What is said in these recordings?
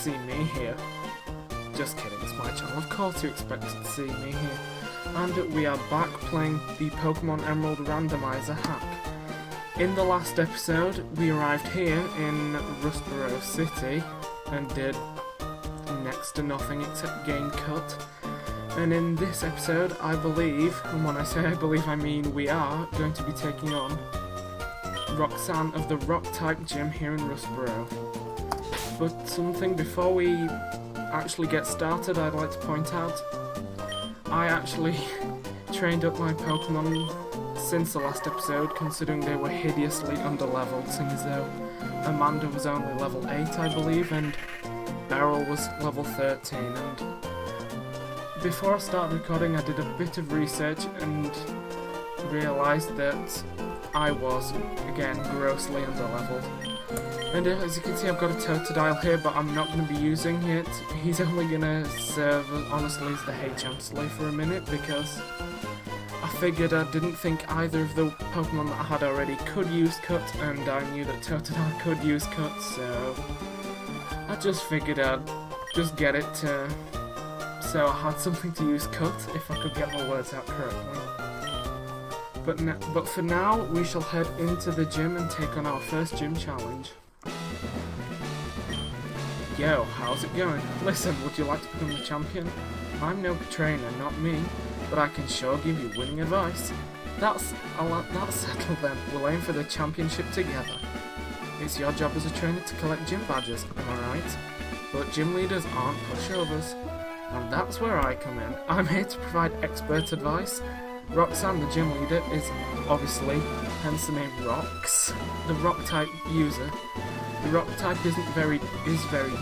see me here. Just kidding, it's my channel. Of course you expected to see me here. And we are back playing the Pokemon Emerald Randomizer hack. In the last episode, we arrived here in Rustboro City and did next to nothing except gain cut. And in this episode, I believe, and when I say I believe I mean we are, going to be taking on Roxanne of the Rock-type gym here in Rustboro. But something before we actually get started, I'd like to point out, I actually trained up my Pokemon since the last episode, considering they were hideously underleveled, seeing as though Amanda was only level 8, I believe, and Beryl was level 13, and before I started recording I did a bit of research and realised that I was, again, grossly underleveled. And as you can see, I've got a Totodile here, but I'm not going to be using it. He's only going to serve, honestly, as the H-Chancellor for a minute, because I figured I didn't think either of the Pokemon that I had already could use Cut, and I knew that Totodile could use Cut, so I just figured I'd just get it to, so I had something to use Cut, if I could get my words out correctly. But for now, we shall head into the gym and take on our first gym challenge. Yo, how's it going? Listen, would you like to become the champion? I'm no trainer, not me, but I can sure give you winning advice. That's settled then. We'll aim for the championship together. It's your job as a trainer to collect gym badges, am I right? But gym leaders aren't pushovers. And that's where I come in. I'm here to provide expert advice. Roxanne, the gym leader, is obviously, hence the name Rox, the rock-type user. The rock-type is very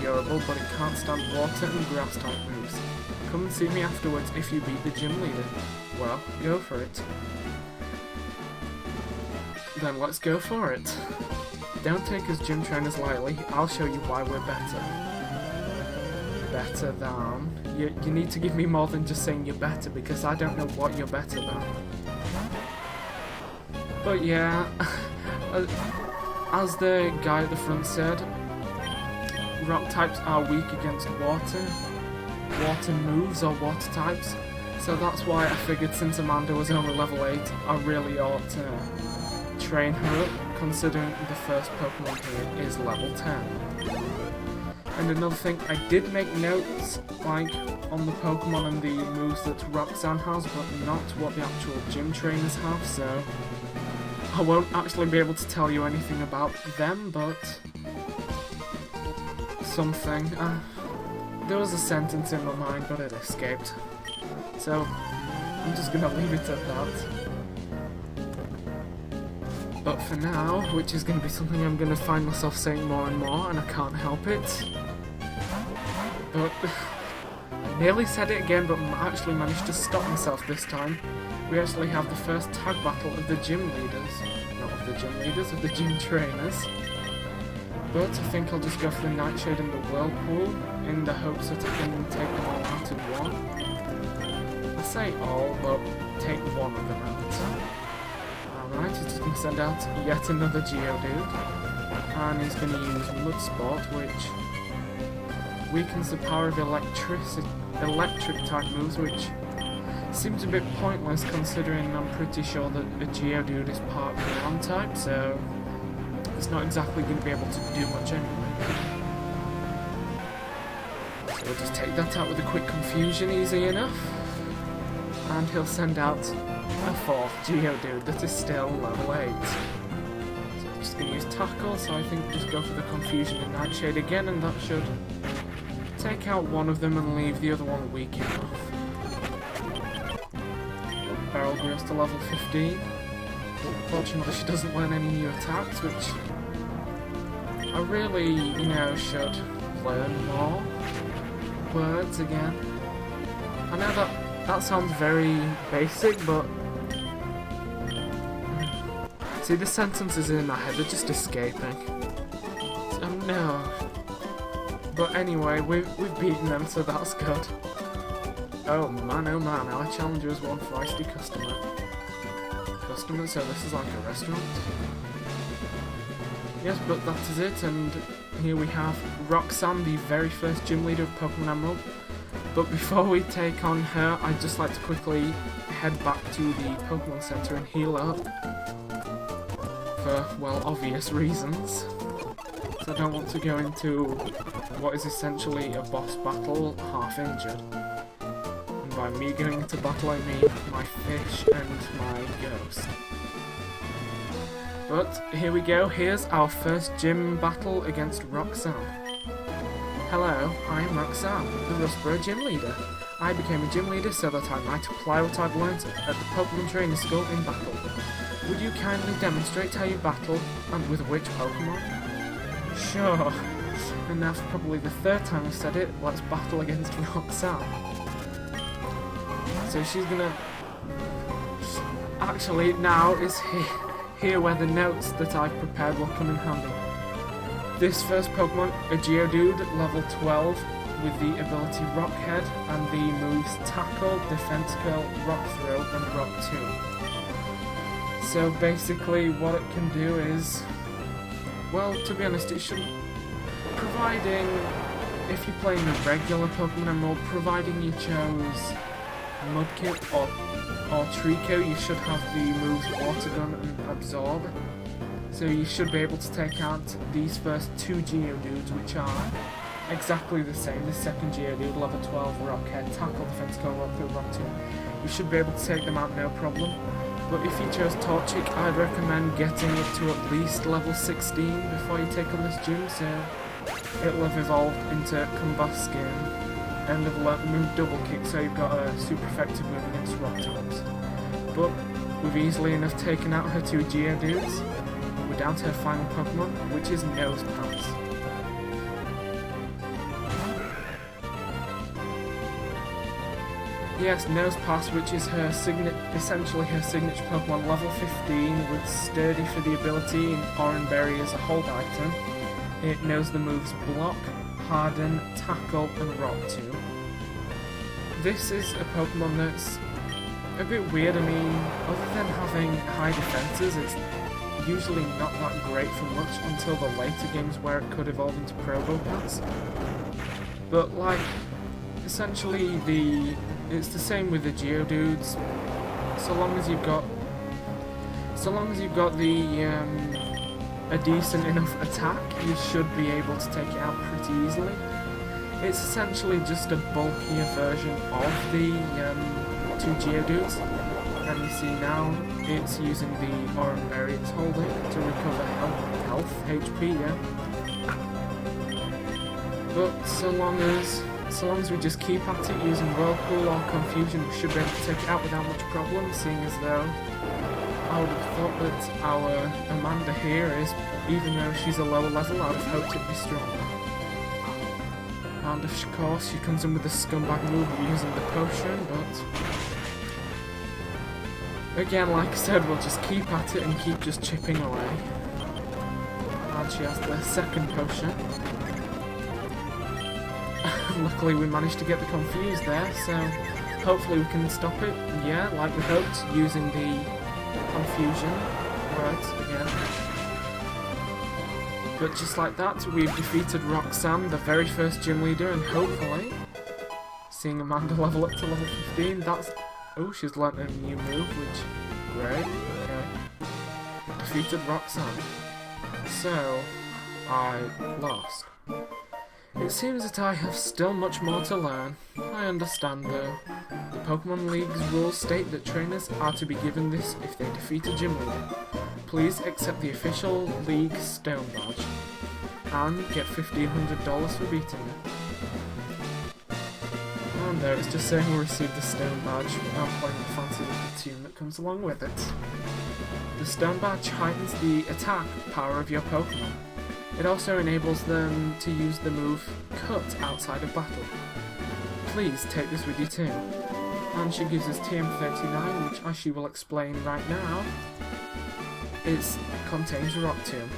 durable, but it can't stand water and grass-type moves. Come and see me afterwards if you beat the gym leader. Well, go for it. Then let's go for it. Don't take us gym trainers lightly, I'll show you why we're better. Better than... You need to give me more than just saying you're better, because I don't know what you're better than. But yeah, as the guy at the front said, rock types are weak against water moves or water types, so that's why I figured since Amanda was only level 8, I really ought to train her up, considering the first Pokemon here is level 10. And another thing, I did make notes, like, on the Pokemon and the moves that Roxanne has, but not what the actual gym trainers have, so I won't actually be able to tell you anything about them, but something. There was a sentence in my mind, but it escaped. So, I'm just gonna leave it at that. But for now, which is gonna be something I'm gonna find myself saying more and more, and I can't help it. But I nearly said it again, but actually managed to stop myself this time. We actually have the first tag battle of the gym leaders. Not of the gym leaders, of the gym trainers. But I think I'll just go for the Nightshade and the Whirlpool, in the hopes that I can take them all out in one. I say all, but take one of them out. Alright, he's just going to send out yet another Geodude. And he's going to use Mudsport, which weakens the power of electric type moves, which seems a bit pointless considering I'm pretty sure that a Geodude is part ground type, so it's not exactly going to be able to do much anyway. So we'll just take that out with a quick confusion, easy enough. And he'll send out a fourth Geodude that is still level 8. So I'm just going to use Tackle, so I think just go for the confusion and Nightshade again, and that should take out one of them and leave the other one weak enough. Beryl grows to level 15. Fortunately, she doesn't learn any new attacks, which I really, should learn more words again. I know that sounds very basic, but see, the sentences in my head are just escaping. So, no. But anyway, we've beaten them, so that's good. Oh man, our challenger is one feisty customer. So this is like a restaurant? Yes, but that is it, and here we have Roxanne, the very first gym leader of Pokemon Emerald. But before we take on her, I'd just like to quickly head back to the Pokemon Center and heal up. For, well, obvious reasons. So I don't want to go into what is essentially a boss battle half injured. And by me going into battle I mean my fish and my ghost. But here we go, here's our first gym battle against Roxanne. Hello, I am Roxanne, the Rustboro Gym Leader. I became a gym leader so that I might apply what I've learnt at the Pokemon Training School in battle. Would you kindly demonstrate how you battle, and with which Pokemon? Sure. And now for probably the third time I've said it, let's battle against Roxanne. So she's gonna... Actually, now is here where the notes that I've prepared will come in handy. This first Pokemon, a Geodude, level 12, with the ability Rock Head, and the moves Tackle, Defense Curl, Rock Throw, and Rock Tomb. So basically what it can do is, well, to be honest, it should, providing, if you're playing a regular Pokemon Emerald, providing you chose Mudkip or Trico, you should have the moves Water Gun and Absorb. So you should be able to take out these first two Geodudes, which are exactly the same. The second Geodude, level 12, Rock Head, Tackle, Defense Curl, Rock Throw, Rock Tomb. You should be able to take them out no problem. But if you chose Torchic, I'd recommend getting it to at least level 16 before you take on this gym, so it'll have evolved into Combuskin, and have learnt the move Double Kick, so you've got a super effective move against Rock Toms. But we've easily enough taken out her two Geodudes. We're down to her final Pokemon, which is Nosepass. Yes, Nosepass, which is her essentially her signature Pokemon, level 15, with Sturdy for the ability and Oranberry as a hold item. It knows the moves Block, Harden, Tackle, and Rock Tomb. This is a Pokemon that's a bit weird. I mean, other than having high defenses, it's usually not that great for much until the later games where it could evolve into Probopass. But like, essentially it's the same with the Geodudes. So long as you've got a decent enough attack, you should be able to take it out pretty easily. It's essentially just a bulkier version of the two Geodudes. And you see now it's using the Oranberry it's holding to recover health, HP, yeah. But so long as we just keep at it using Whirlpool or Confusion, we should be able to take it out without much problem, seeing as though I would have thought that our Amanda here is, even though she's a lower level, I would have hoped it'd be stronger. And of course she comes in with the scumbag move of using the potion, but again, like I said, we'll just keep at it and keep just chipping away. And she has the second potion. Luckily we managed to get the Confuse there, so hopefully we can stop it. Yeah, like we hoped, using the Confusion words again. But just like that, we've defeated Roxanne, the very first gym leader, and hopefully, seeing Amanda level up to level 15, that's... Oh, she's learnt a new move, which... Great, okay. Defeated Roxanne. So, I lost. It seems that I have still much more to learn. I understand though. The Pokemon League's rules state that trainers are to be given this if they defeat a gym leader. Please accept the official League Stone Badge and get $1,500 for beating it. And there it's just saying we received the Stone Badge without playing the fancy little tune that comes along with it. The Stone Badge heightens the attack power of your Pokemon. It also enables them to use the move Cut outside of battle. Please take this with you too. And she gives us TM39, which, as she will explain right now, contains Rock Tomb.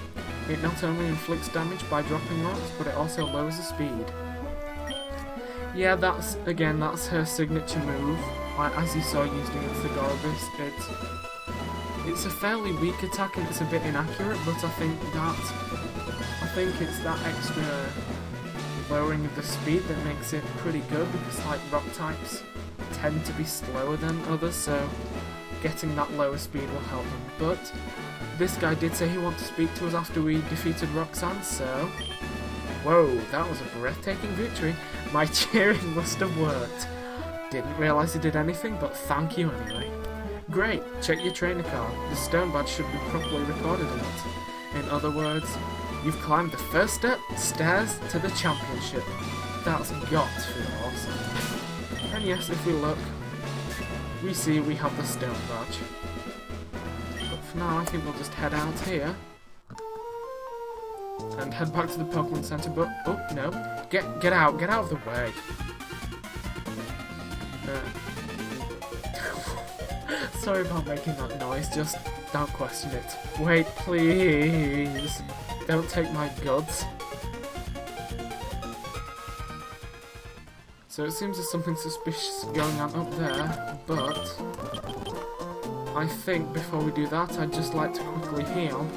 It not only inflicts damage by dropping rocks, but it also lowers the speed. Yeah, that's her signature move. As you saw used against the Gorbis, it's a fairly weak attack and it's a bit inaccurate, but I think it's that extra lowering of the speed that makes it pretty good, because like rock types tend to be slower than others, so getting that lower speed will help them. But this guy did say he wanted to speak to us after we defeated Roxanne, so... Whoa, that was a breathtaking victory. My cheering must have worked. Didn't realise it did anything, but thank you anyway. Great, check your trainer card. The stone badge should be properly recorded in it. In other words, you've climbed the first stairs to the championship. That's got to feel awesome. And yes, if we look, we see we have the stone badge. But for now, I think we'll just head out here. And head back to the Pokemon Center, but... Oh, no. Get out of the way. Sorry about making that noise, just don't question it. Wait, please. Don't take my goods. So it seems there's something suspicious going on up there, but I think before we do that, I'd just like to quickly heal.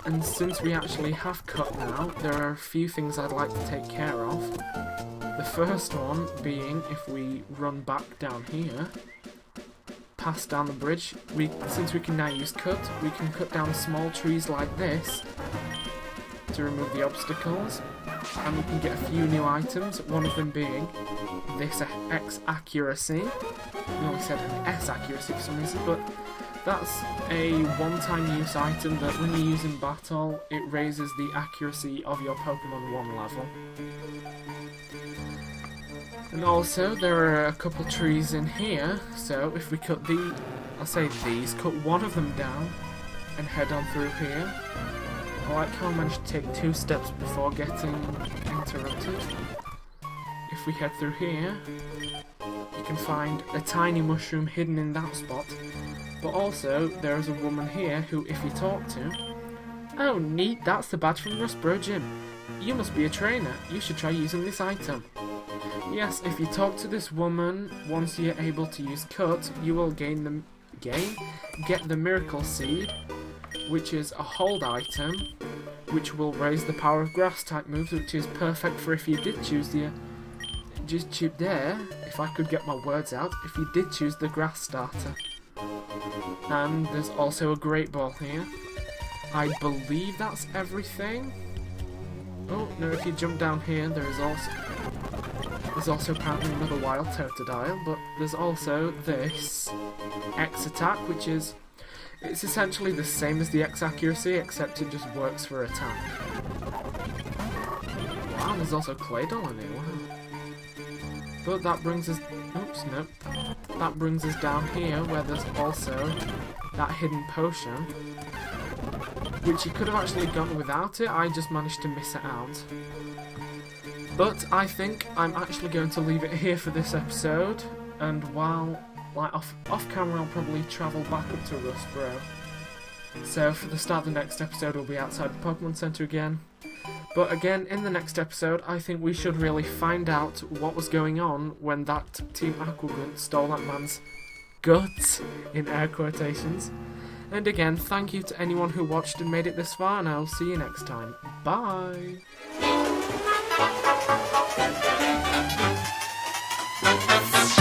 And since we actually have cut now, there are a few things I'd like to take care of. The first one being, if we run back down here, pass down the bridge, since we can now use cut, we can cut down small trees like this to remove the obstacles, and we can get a few new items, one of them being this X accuracy. We only said an S accuracy for some reason, but that's a one-time use item that when you use in battle, it raises the accuracy of your Pokemon one level. And also, there are a couple trees in here, so if we cut cut one of them down and head on through here. I like how I managed to take 2 steps before getting interrupted. If we head through here, you can find a tiny mushroom hidden in that spot. But also, there is a woman here who, if you talk to... Oh, neat, that's the badge from Rustboro Gym. You must be a trainer. You should try using this item. Yes, if you talk to this woman, once you're able to use cut, you will get the miracle seed, which is a hold item, which will raise the power of grass type moves, which is perfect for if you did choose the... if I could get my words out, if you did choose the grass starter. And there's also a great ball here. I believe that's everything. Oh, no, if you jump down here, there's also apparently another wild Totodile, but there's also this X attack, which is... It's essentially the same as the X accuracy, except it just works for attack. Wow, there's also Claydol in it, wow. But that brings us... Oops, no. That brings us down here, where there's also that hidden potion, which you could have actually gone without it, I just managed to miss it out. But I think I'm actually going to leave it here for this episode, and while, off camera, I'll probably travel back up to Rustboro. So for the start of the next episode, we'll be outside the Pokemon Center again. But again, in the next episode, I think we should really find out what was going on when that Team Aquagunt stole that man's guts, in air quotations. And again, thank you to anyone who watched and made it this far, and I'll see you next time. Bye! Bye.